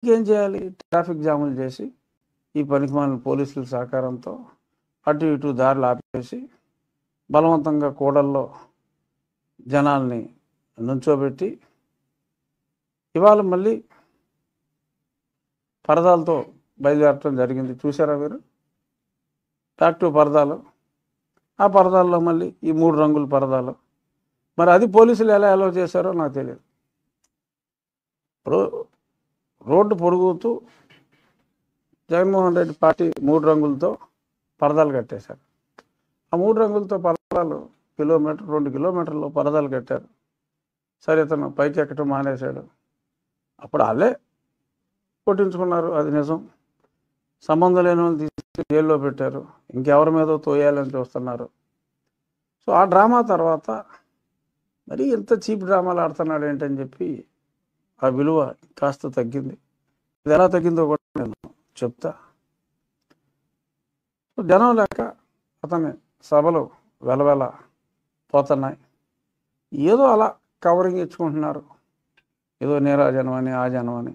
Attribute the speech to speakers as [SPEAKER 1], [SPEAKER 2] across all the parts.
[SPEAKER 1] ఏం చేయాలి? ట్రాఫిక్ జాములు చేసి ఈ పనికిమాలిన పోలీసుల సహకారంతో అటు ఇటు దారులు ఆపేసి బలవంతంగా కూడల్లో జనాల్ని నుంచోబెట్టి ఇవాళ మళ్ళీ పరదాలతో బయలుదేరటం జరిగింది. చూసారా మీరు? యాక్టివ్ పరదాలు. ఆ పరదాల్లో మళ్ళీ ఈ 3 రంగుల పరదాలు. మరి అది పోలీసులు ఎలా అలౌ చేశారో నాకు తెలియదు. రోడ్డు పొడుగుతూ జగన్మోహన్ రెడ్డి పార్టీ 3 రంగులతో పరదాలు కట్టేశారు. ఆ 3 రంగులతో పరదాలు కిలోమీటర్ 2 కిలోమీటర్లు పరదాలు కట్టారు. సరే, ఇతను పైకి ఎక్కటం మానేశాడు. అప్పుడు వాళ్ళే కొట్టించుకున్నారు, అది నిజం. సంబంధం లేని వాళ్ళు తీసుకు జైల్లో పెట్టారు. ఇంకెవరి మీదో తోయాలని చూస్తున్నారు. సో ఆ డ్రామా తర్వాత మరి ఇంత చీప్ డ్రామాలు ఆడుతున్నాడు ఏంటని చెప్పి ఆ విలువ కాస్త తగ్గింది. ఇది ఎలా తగ్గిందో కూడా నేను చెప్తా. జనం లేక అతని సభలు వెలవెల పోతున్నాయి. ఏదో అలా కవరింగ్ ఇచ్చుకుంటున్నారు. ఏదో నీరాజనం అని ఆ జనం అని.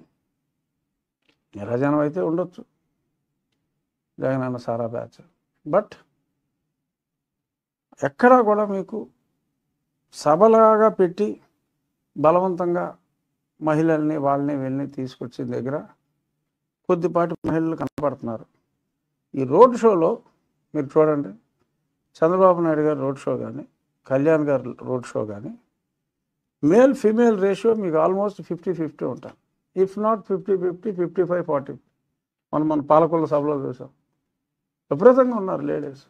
[SPEAKER 1] నీరాజనం అయితే ఉండొచ్చు, జగనన్న సారా బ్యాచ్. బట్ ఎక్కడా కూడా మీకు సభలాగా పెట్టి బలవంతంగా మహిళల్ని వాళ్ళని వీళ్ళని తీసుకొచ్చిన దగ్గర కొద్దిపాటి మహిళలు కనపడుతున్నారు. ఈ రోడ్ షోలో మీరు చూడండి, చంద్రబాబు నాయుడు గారు రోడ్ షో కానీ, కళ్యాణ్ గారు రోడ్ షో కానీ, మేల్ ఫీమేల్ రేషియో మీకు ఆల్మోస్ట్ 50-50 ఉంటారు. If not 50-50, 55-40. మన పాలకొల్ల సభలో చూసాం, విపరీతంగా ఉన్నారు లేడీస్.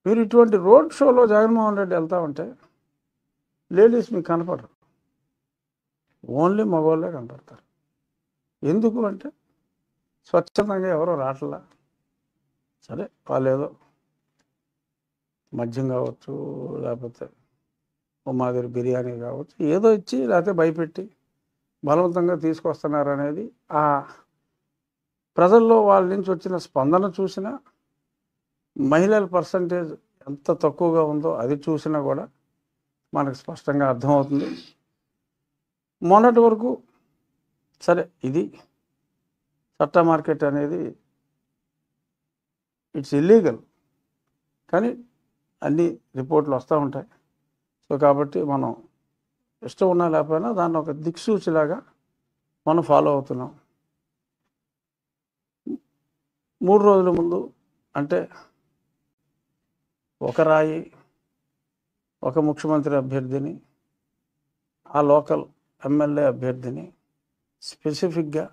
[SPEAKER 1] మీరు ఇటువంటి రోడ్ షోలో జగన్మోహన్ రెడ్డి వెళ్తూ ఉంటే లేడీస్ మీకు కనపడరు, ఓన్లీ మగవాళ్ళే కనపడతారు. ఎందుకు అంటే స్వచ్ఛందంగా ఎవరో రావట్లా. సరే, వాళ్ళు ఏదో మద్యం కావచ్చు, లేకపోతే ఓ మాదిరి బిర్యానీ కావచ్చు, ఏదో ఇచ్చి లేకపోతే భయపెట్టి బలవంతంగా తీసుకొస్తున్నారు అనేది ఆ ప్రజల్లో వాళ్ళ నుంచి వచ్చిన స్పందన చూసినా, మహిళల పర్సంటేజ్ ఎంత తక్కువగా ఉందో అది చూసినా కూడా మనకు స్పష్టంగా అర్థమవుతుంది. మొన్నటి వరకు సరే, ఇది చట్ట మార్కెట్ అనేది ఇట్స్ ఇల్లీగల్, కానీ అన్ని రిపోర్ట్లు వస్తూ ఉంటాయి. సో కాబట్టి మనం ఇష్టం ఉన్నా లేకపోయినా దాన్ని ఒక దిక్సూచిలాగా మనం ఫాలో అవుతున్నాం. 3 రోజుల ముందు అంటే ఒక రాయి, ఒక ముఖ్యమంత్రి అభ్యర్థిని, ఆ లోకల్ ఎమ్మెల్యే అభ్యర్థిని స్పెసిఫిక్గా